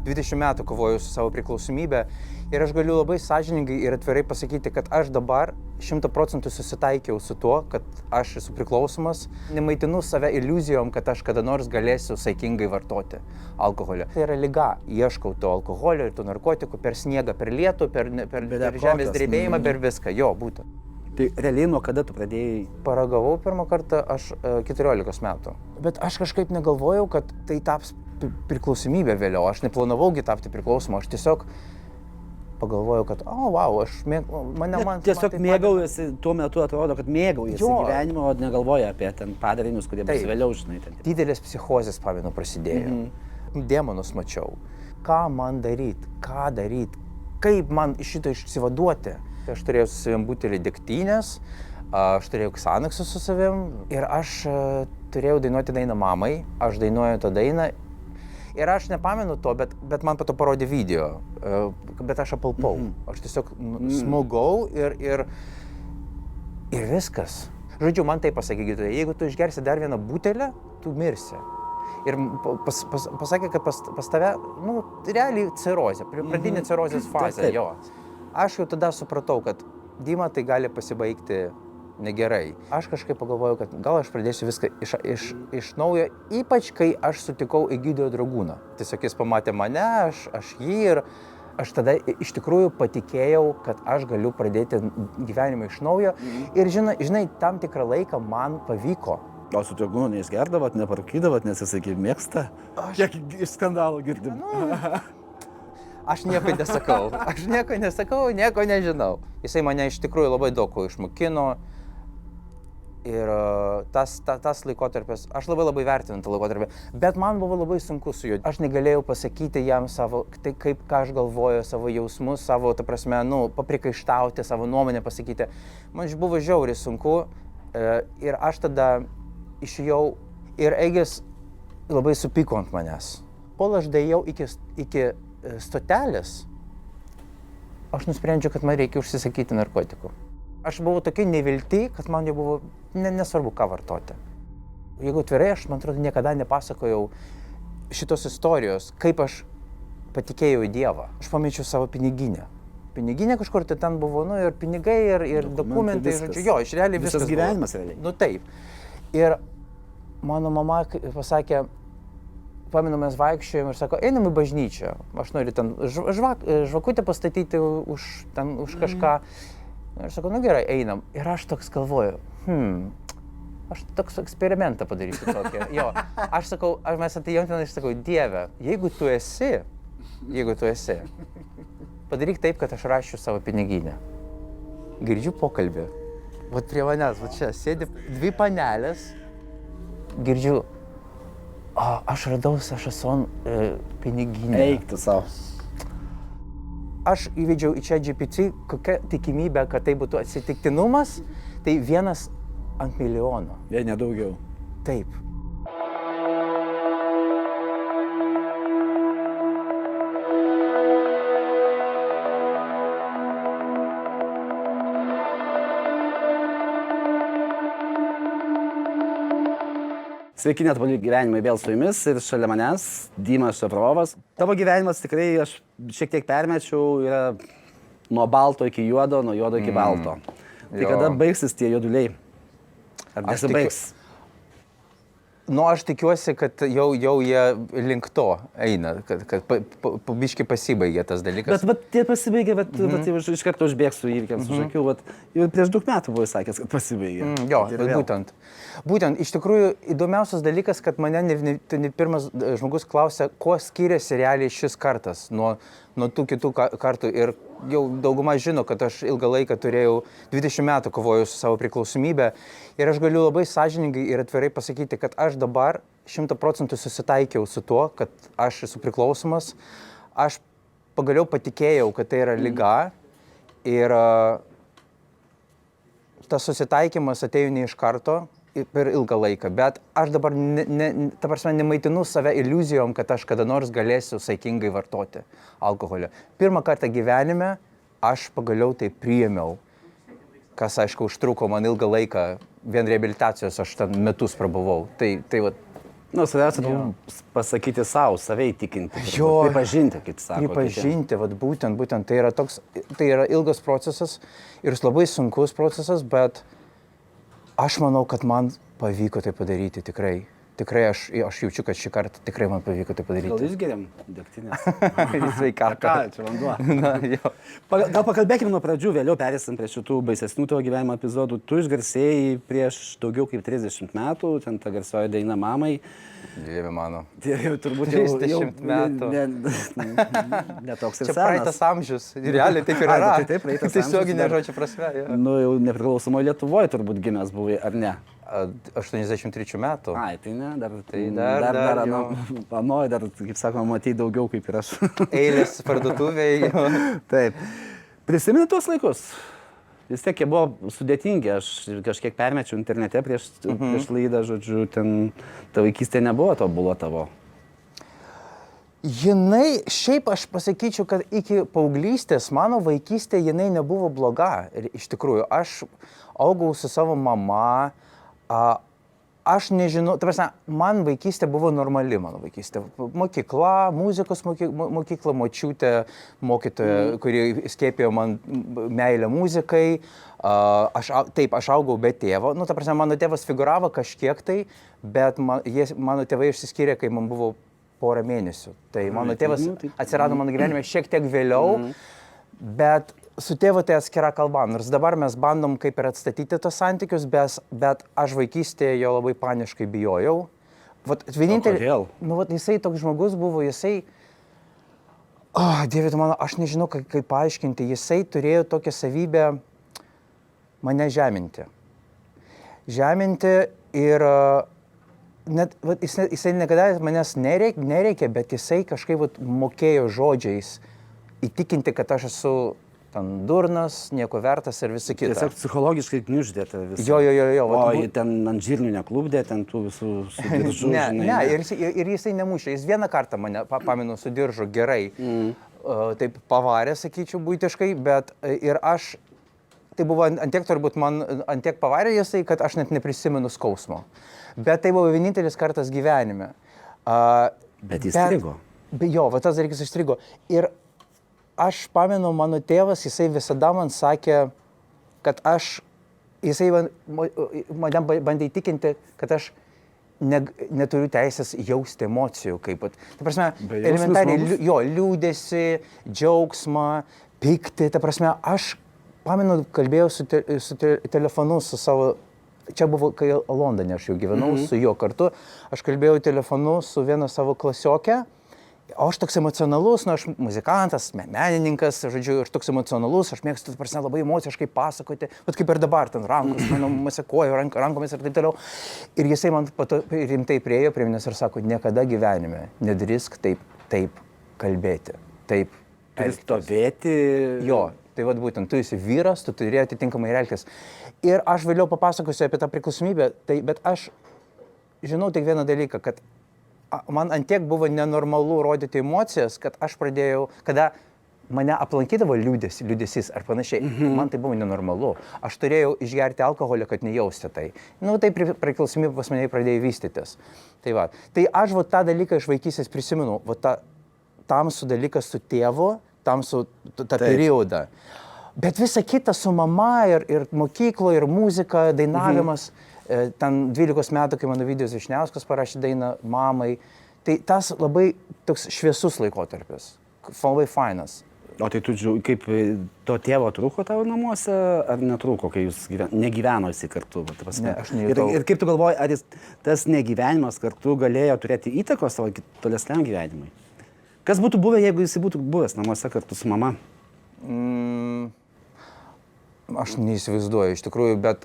20 metų kovoju su savo priklausomybė ir aš galiu labai sąžiningai ir atvirai pasakyti, kad aš dabar 100% susitaikiau su tuo, kad aš esu priklausomas. Nemaitinu save iliuzijom, kad aš kada nors galėsiu saikingai vartoti alkoholio. Tai yra liga. Ieškau to alkoholio ir tų narkotikų per sniegą, per lietų, per žemės drebėjimą, per viską. Jo, būtent. Tai realiai nuo kada tu pradėjai? Paragavau pirmą kartą aš 14 metų. Bet aš kažkaip negalvojau, kad tai taps priklausomybė vėliau. Aš neplanavaugi tapti priklausomu. Aš tiesiog pagalvojau, kad man tiesiog mėgaujasi, tuo metu atrodo, kad mėgaujasi gyvenimo, o negalvoja apie ten padarinius, kurie bus vėliau, žinai. Didelės psichozės, pamenu, prasidėjo. Demonus mačiau. Ką man daryti? Ką daryti? Kaip man iš šito išsivaduoti? Aš turėjau su savim butelį degtinės, aš turėjau Xanaxą su savim ir aš turėjau dainuoti dainą mamai, aš dainuoju tą dainą ir aš nepamenu to, bet man po to parodė video, bet aš apalpau, aš tiesiog smogau ir viskas. Žodžiu, man tai pasakė gydytoja, jeigu tu išgersi dar vieną butelę, tu mirsi. Ir pasakė, kad pas tave, realiai cirozė, pradinė cirozės fazė, jo. Aš jau tada supratau, kad Dima tai gali pasibaigti negerai. Aš kažkaip pagalvojau, kad gal aš pradėsiu viską iš naujo, ypač kai aš sutikau Egidijo Dragūną. Tiesiog jis pamatė mane, aš jį ir aš tada iš tikrųjų patikėjau, kad aš galiu pradėti gyvenimą iš naujo. Ir žinai, tam tikrą laiką man pavyko. Gal su Dragūnu neįsgerdavot, neparūkydavot, nes jis, sakė, mėgsta? Kiek iš skandalų girdim? Aš nieko nesakau, nieko nežinau. Jisai mane iš tikrųjų labai daug ko išmokino ir tas laikotarpis, aš labai vertinu tą laikotarpį, bet man buvo labai sunku su juo. Aš negalėjau pasakyti jam savo, tai kaip ką aš galvoju, savo jausmus, savo, ta prasme, paprikaištauti, savo nuomonę pasakyti. Man buvo žiauriai sunku ir aš tada išėjau ir Egis labai supyko ant manęs. Kol aš daėjau iki stotelės, aš nusprendžiau, kad man reikia užsisakyti narkotikų. Aš buvau tokia nevilti, kad man jau buvo nesvarbu, ką vartoti. Jeigu atvirai, aš, man atrodo, niekada nepasakojau šitos istorijos, kaip aš patikėjau į Dievą. Aš pamečiau savo piniginę. Piniginė kažkur tai ten buvo, ir pinigai, ir dokumentai, žodžiu, jo, iš realiai viskas gyvenimas realiai. Taip. Ir mano mama pasakė, pamenu, mes vaikščiojom ir sako, einam į bažnyčią, aš noriu ten žvakutę pastatyti už kažką. Ir aš sakau, gerai, einam. Ir aš toks galvoju, aš toks eksperimentą padarysiu tokį. Jo, aš sakau, mes atėjom ten, aš sakau, Dieve, jeigu tu esi, padaryk taip, kad aš raščiau savo piniginę. Girdžiu pokalbį. Vat prie manęs, vat čia sėdi dvi panelės, girdžiu, aš radau Sašason piniginę. Eik tu savo. Aš įvedžiau į ChatGPT, kokia tikimybė, kad tai būtų atsitiktinumas, tai 1 ant milijono. Jei nedaugiau. Taip. Sveiki, netoli gyvenimai vėl su jumis ir šalia manęs Dimas Šavrovas. Tavo gyvenimas tikrai aš šiek tiek permečiau, yra nuo balto iki juodo, nuo juodo iki balto. Tai kada baigsis tie juoduliai? Ar nesibaigs? Aš tikiuosi, kad jau jie link to eina, kad biškį pasibaigė tas dalykas. Bet tie pasibaigė, jau iš karto užbėgsiu įvykiams už akių, jau prieš 2 metų buvai sakęs, kad pasibaigė. Jo, būtent. Iš tikrųjų, įdomiausias dalykas, kad mane ne pirmas žmogus klausė, kuo skiriasi realiai šis kartas nuo tų kitų kartų. Ir jau dauguma žino, kad aš ilgą laiką turėjau 20 metų kovoju su savo priklausomybė. Ir aš galiu labai sąžiningai ir atvirai pasakyti, kad aš dabar 100% susitaikiau su tuo, kad aš esu priklausomas. Aš pagaliau patikėjau, kad tai yra liga. Ir tas susitaikymas atėjo ne iš karto per ilgą laiką, bet aš dabar nemaitinu save iliuzijom, kad aš kada nors galėsiu saikingai vartoti alkoholio. Pirmą kartą gyvenime aš pagaliau tai priėmiau, kas, aišku, užtruko man ilgą laiką, vien reabilitacijos aš ten metus prabuvau. Tai Nu, svarbiausia, pasakyti savo, save įtikinti. Jo. Pripažinti, kaip sako. Pripažinti, vat būtent tai yra ilgas procesas ir labai sunkus procesas, bet aš manau, kad man pavyko tai padaryti tikrai. Tikrai aš jaučiu, kad šį kartą tikrai man pavyko tai padaryti. Gal išgeriam degtinės? Sveikatą. Ką, čia vanduo. Na, jo. Gal pakalbėkime nuo pradžių, vėliau perėsim prie šitų baisesnių tavo gyvenimo epizodų. Tu išgarsėjai prieš daugiau kaip 30 metų, ten ta garsioji daina Mamai. Dieve mano. Jau turbūt jau 30 metų. Ne toks ir Čia senas. praeitas amžius. Realiai taip ir yra. Taip, praeitas amžius. Tiesioginė žodžio prasme. Jo. Nu, jau nepriklausomoje Lietuvoje turbūt gimęs buvai, ar ne? 83 metų. Ai, tai ne, dar jo. dar, kaip sakoma, matei daugiau kaip ir aš. Eilės parduotuvėje. Taip. Prisimeni tuos laikus? Vis tiek jie buvo sudėtingi, aš kažkiek permečiau internete prieš laidą, žodžiu, ten ta vaikystė nebuvo tobula tavo. Jinai, šiaip aš pasakyčiau, kad iki paauglystės, mano vaikystė, jinai nebuvo bloga. Ir iš tikrųjų, aš augau su savo mama, aš nežinau, ta prasme, man vaikystė buvo normali, mano vaikystė. Mokykla, muzikos mokykla, močiutė, mokytoja, kuri skiepėjo man meilę muzikai. Aš augau be tėvo. Nu, ta prasme, mano tėvas figuravo kažkiek tai, bet mano tėvai išsiskyrė, kai man buvo porą mėnesių. Tai mano tėvas atsirado mano gyvenime šiek tiek vėliau, bet su tėvu tai atskira kalba. Nors dabar mes bandom kaip ir atstatyti tos santykius, bet aš vaikystėje jo labai paniškai bijojau. Kodėl? Nu, jisai toks žmogus buvo, jisai... Dieve tu mano, aš nežinau, kaip paaiškinti. Jisai turėjo tokią savybę mane žeminti. Žeminti ir... Net, jisai niekada manęs nereikia, bet jisai kažkaip mokėjo žodžiais įtikinti, kad aš esu ten durnas, nieko vertas ir visa kita. Tiesiog psichologiškai gniuždė tą visą. Jo. O ten ant žirnių neklubdė, ten tų visų su diržu. Ne, ir jisai nemušė. Jis vieną kartą mane, pamenu, su diržu gerai, taip pavarė, sakyčiau, buitiškai, bet ir aš, tai buvo antiek turbūt man, antiek pavarė jisai, kad aš net neprisimenu skausmo. Bet tai buvo vienintelis kartas gyvenime. Bet jis strigo. Jo, tas dalykas įstrigo. Ir aš pamenu, mano tėvas, jisai visada man sakė, kad jisai mane bandė įtikinti, kad aš neturiu teisės jausti emocijų. Ta prasme, elementariai, liūdesį, džiaugsmą, pyktį. Ta prasme, aš pamenu, kalbėjau su telefonu su savo... Čia buvo, kai Londone aš jau gyvenau su juo kartu, aš kalbėjau telefonu su viena savo klasioke, o aš toks emocionalus, aš muzikantas, menininkas, žodžiu, aš toks emocionalus, aš mėgstu, prasme, labai emociškai pasakoti, bet kaip ir dabar, ten rankos, masikuoju rankomis ir taip toliau. Ir jisai man rimtai priejo prie manęs ir sako, niekada gyvenime nedrįsk taip kalbėti, taip stovėti. Jo. Tai būtent, tu esi vyras, tu turi atitinkamai elgtis. Ir aš vėliau papasakosiu apie tą priklausomybę, bet aš žinau tik vieną dalyką, kad man antiek buvo nenormalu rodyti emocijas, kad aš pradėjau, kada mane aplankydavo liūdesys ar panašiai, man tai buvo nenormalu. Aš turėjau išgerti alkoholį, kad nejausti tai. Nu, tai priklausomybė pas mane pradėjo vystytis. Tai aš tą dalyką iš vaikystės prisimenu, tą tamsų dalyką su tėvu, tamsų tą periodą. Bet visa kita su mama ir mokyklo, ir muzika, dainavimas, ten 12 metų, kai mano Vydijus Višniauskas parašė dainą Mamai, tai tas labai toks šviesus laikotarpis, labai fainas. O tai tu, kaip to tėvo trūko tavo namuose, ar netrūko, kai jūs negyvenosi kartu? Ne, aš nejutau. Ir kaip tu galvoji, ar tas negyvenimas kartu galėjo turėti įtakos savo tolesniam gyvenimui? Kas būtų buvę, jeigu jis būtų buvęs namuose kartu su mama? Aš neįsivaizduoju iš tikrųjų, bet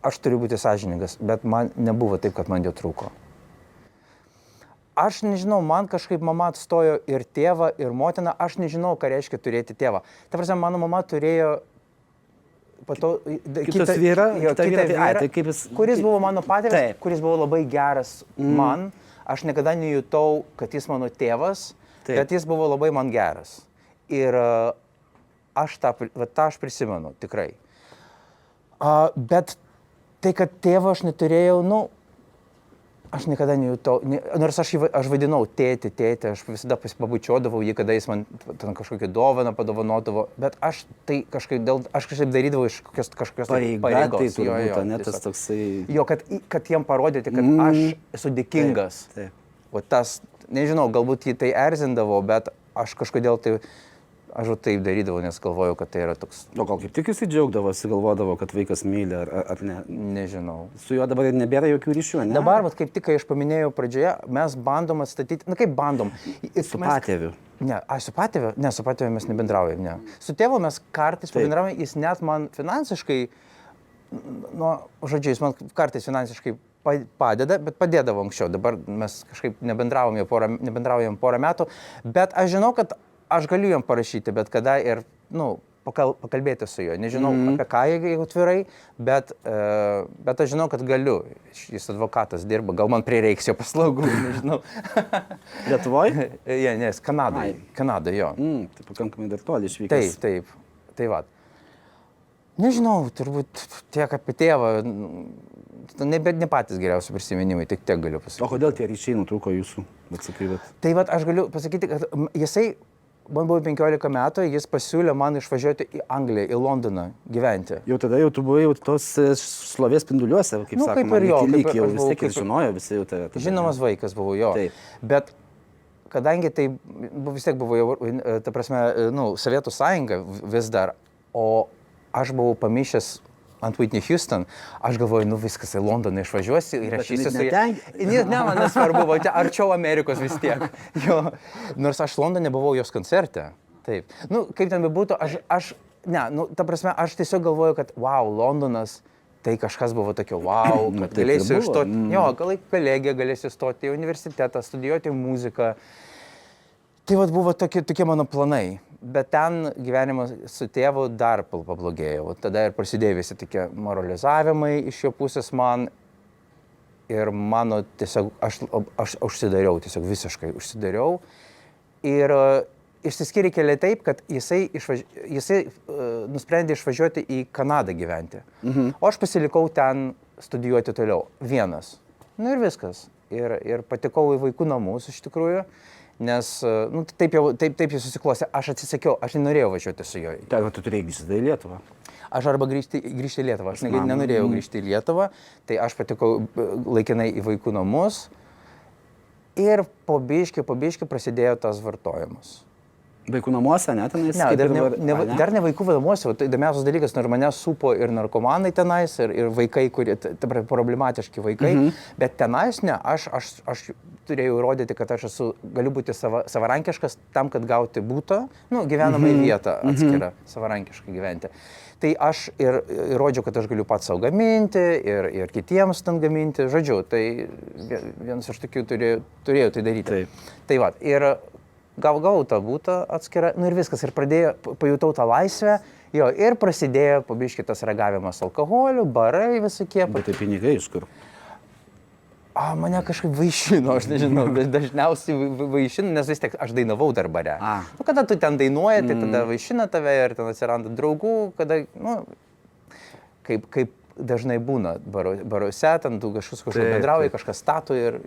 aš turiu būti sąžiningas, bet man nebuvo taip, kad man jo trūko. Aš nežinau, man kažkaip mama atstojo ir tėvą, ir motiną, aš nežinau, ką reiškia turėti tėvą. Ta prasme, mano mama turėjo kitą vyrą, kuris buvo mano patėvis, kuris buvo labai geras man. Aš niekada nejutau, kad jis mano tėvas, bet jis buvo labai man geras. Ir aš tą aš prisimenu, tikrai. Bet tai, kad tėvo aš neturėjau, Aš niekada nejutau, nors aš vaidinau tėtį, aš visada pabučiuodavau jį, kada jis man ten kažkokią dovaną padovanodavo, bet aš tai kažkaip darydavau iš kažkokios pareigos. Tai turbūt, ne tas toksai... Jo, kad jiem parodyti, kad aš esu dėkingas. Taip. O tas, nežinau, galbūt jį tai erzindavo, bet aš kažkodėl tai... Aš jau taip darydavau, nes galvojau, kad tai yra toks... O gal kaip tik jisai džiaugdavosi, galvodavo, kad vaikas myli, ar ne? Nežinau. Su juo dabar nebėra jokių ryšių, ne? Dabar, kaip tik, kai aš paminėjau pradžioje, mes bandom atstatyti... Na kaip bandom? Su patėviu. Ne, su patėviu? Ne, su patėviu mes nebendraujam, ne. Su tėvu mes kartais pabendraujam, jis net man finansiškai... Nu, žodžiu, jis man kartais finansiškai padeda, bet padėdavo anksčiau. Dabar mes kažkaip nebendraujam porą metų, bet aš žinau, kad aš galiu jam parašyti, bet kada ir, pakalbėti su juo. Nežinau apie ką, jeigu atvirai, bet aš žinau, kad galiu. Jis advokatas dirba, gal man prireiks jo paslaugų, nežinau. Lietuvoje? Nes Kanadai, jo. Tai pakankamai dar toli išvykęs. Taip. Tai va. Nežinau, turbūt tiek apie tėvą, ne patys geriausi prisiminimai, tik tiek galiu pasakyti. O kodėl tie ryšiai nutrūko jūsų? Tai va, aš galiu pasakyti, kad jisai, man buvo 15 metų, jis pasiūlė man išvažiuoti į Angliją, į Londoną gyventi. Jau tada tu buvai tos šlovės spinduliuose, kaip sakoma. Kaip ir jo. Jau vis tiek ir žinojo, visi jau tave. Žinomas vaikas buvo jo. Taip. Bet kadangi tai vis tiek buvo jau, ta prasme, Sovietų sąjunga vis dar, o aš buvau pamišęs ant Whitney Houston, aš galvoju, viskas, į Londoną išvažiuosiu ir rašysiu su ja. Ne, man nesvarbu, arčiau Amerikos vis tiek. Jo. Nors aš Londone buvau jos koncerte. Taip. Kaip ten bebūtų, ta prasme, aš tiesiog galvoju, kad wow, Londonas, tai kažkas buvo tokio, wow, kad galėsiu įstoti, kolegija galėsiu įstoti į universitetą, studijuoti muziką. Tai vat buvo tokie mano planai. Bet ten gyvenimas su tėvu dar pablogėjo. Tada ir prasidėjo visi tokie moralizavimai iš jo pusės man. Ir mano tiesiog, aš užsidariau, tiesiog visiškai užsidariau. Ir išsiskyrė keliai taip, kad jisai nusprendė išvažiuoti į Kanadą gyventi. O aš pasilikau ten studijuoti toliau. Vienas. Ir viskas. Ir patekau į vaikų namus iš tikrųjų. Nes taip jau susiklostė, aš atsisakiau, aš nenorėjau važiuoti su juo. Tai tu turėjai grįžti į Lietuvą? Aš arba grįžti į Lietuvą, aš nenorėjau grįžti į Lietuvą, tai aš patekau laikinai į vaikų namus ir po biškį prasidėjo tas vartojimas. Vaikų namuose, ne tenais? Ne, dar ne vaikų namuose, tai įdomiausias dalykas, nors mane supo ir narkomanai tenais, ir vaikai, kurie, problematiški vaikai, bet tenais ne, aš turėjau įrodyti, kad aš galiu būti savarankiškas tam, kad gauti būtą, gyvenamąją vietą atskirą, savarankiškai gyventi. Tai aš ir įrodžiau, kad aš galiu pats savo gaminti ir kitiems ten gaminti, žodžiu, tai vienas iš tokių turėjau tai daryti. Taip. Tai va, ir gavau tą būtą atskirą, ir viskas, ir pajutau tą laisvę, ir prasidėjo pabiškai tas ragavimas alkoholiu, barai visokie. Bet tai pinigai iš kur? Mane kažkaip vaišino, aš nežinau, bet dažniausiai vaišino, nes vis tiek aš dainavau dar bare. Kada tu ten dainuoji, tai tada vaišina tave ir ten atsiranda draugų, kada, kaip dažnai būna baruose, ten tu kažkas bendrauji, kažkas stato ir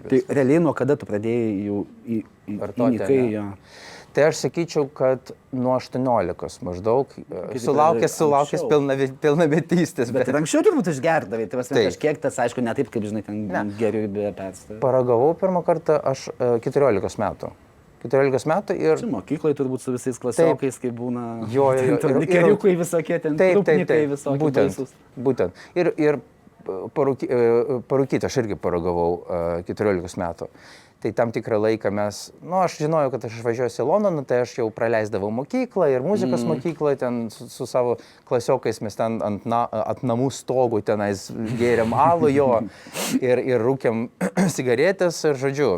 tai realiai nuo kada tu pradėjai jau įnikai? Tai aš sakyčiau, kad nuo 18 maždaug sulaukęs pilnametystės. Bet ir anksčiau turbūt išgerdavai, tai kažkiek tas, aišku, ne taip, kaip žinai, ten geriau be perstavai. Paragavau pirmą kartą aš 14 metų. 14 metų ir... Čia mokykloje turbūt su visais klasiokais, kai būna... Keriukai visokie, ten trupnikai visokie baisus. Būtent. Ir parūkyti aš irgi paragavau 14 metų. Tai tam tikrą laiką aš žinojau, kad aš išvažiuosiu į Londoną, tai aš jau praleisdavau mokyklą ir muzikos mokyklą, ten su savo klasiokais mes ten ant namų stogų tenais gėrėm alų ir rūkėm cigaretės ir žodžiu.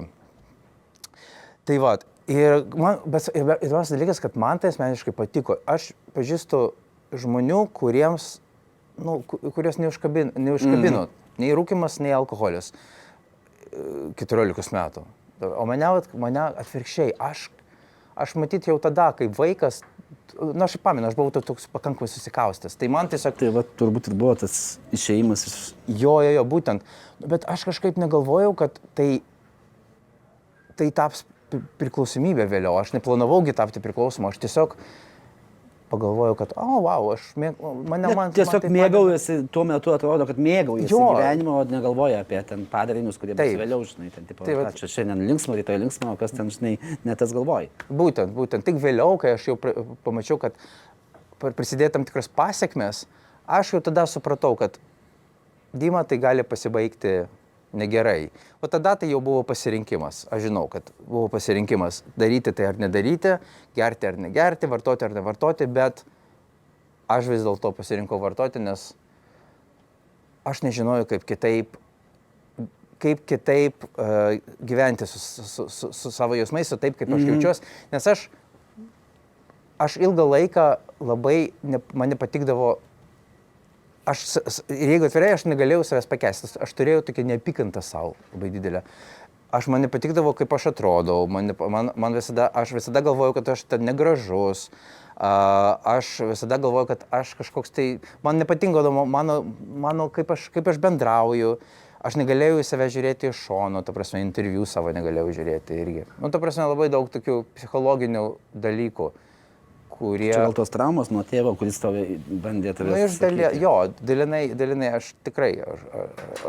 Tai va, ir įdomus dalykas, kad man tai asmeniškai patiko. Aš pažįstu žmonių, kurios neužkabino, nei rūkimas, nei alkoholis. 14 metų. O mane atvirkščiai, aš matyt jau tada, kaip vaikas, Na, aš pamenu, aš buvau toks pakankamai susikaustęs. Tai man tiesiog... Tai va, turbūt ir buvo tas išėjimas iš... Jo, būtent. Bet aš kažkaip negalvojau, kad tai taps priklausomybė vėliau. Aš neplanavaugi tapti priklausomu, aš tiesiog pagalvojau, kad, tiesiog mėgaujasi, tuo metu atrodo, kad mėgaujasi gyvenimo, o negalvoja apie ten padarinius, kurie bus vėliau, žinai, ten tipo, čia šiandien linksma, rytoj linksma, o kas ten, žinai, ne tas galvoja. Būtent, tik vėliau, kai aš jau pamačiau, kad prisidėjo tam tikras pasiekmes, aš jau tada supratau, kad Dima tai gali pasibaigti negerai. O tada tai jau buvo pasirinkimas. Aš žinau, kad buvo pasirinkimas daryti tai ar nedaryti, gerti ar negerti, vartoti ar nevartoti, bet aš vis dėlto pasirinkau vartoti, nes aš nežinojau, kaip kitaip gyventi su savo jausmais, su taip, kaip aš jaučiuosi, nes aš ilgą laiką labai man nepatikdavo. Jeigu atvirai, aš negalėjau savęs pakęsti, aš turėjau tokią neapykantą savo labai didelę. Man nepatikdavo, kaip aš atrodau, aš visada galvojau, kad aš ten negražus, aš visada galvojau, kad aš kažkoks tai, man nepatinkdavo mano kaip aš bendrauju, aš negalėjau į save žiūrėti iš šono, ta prasme, interviu savo negalėjau žiūrėti irgi. Ta prasme, labai daug tokių psichologinių dalykų. Čia gal tos traumos nuo tėvo, kuris tave bandė tave sakyti? Jo, dalinai aš tikrai,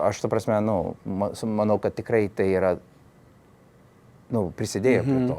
aš ta prasme, manau, kad tikrai tai yra, prisidėjo prie to.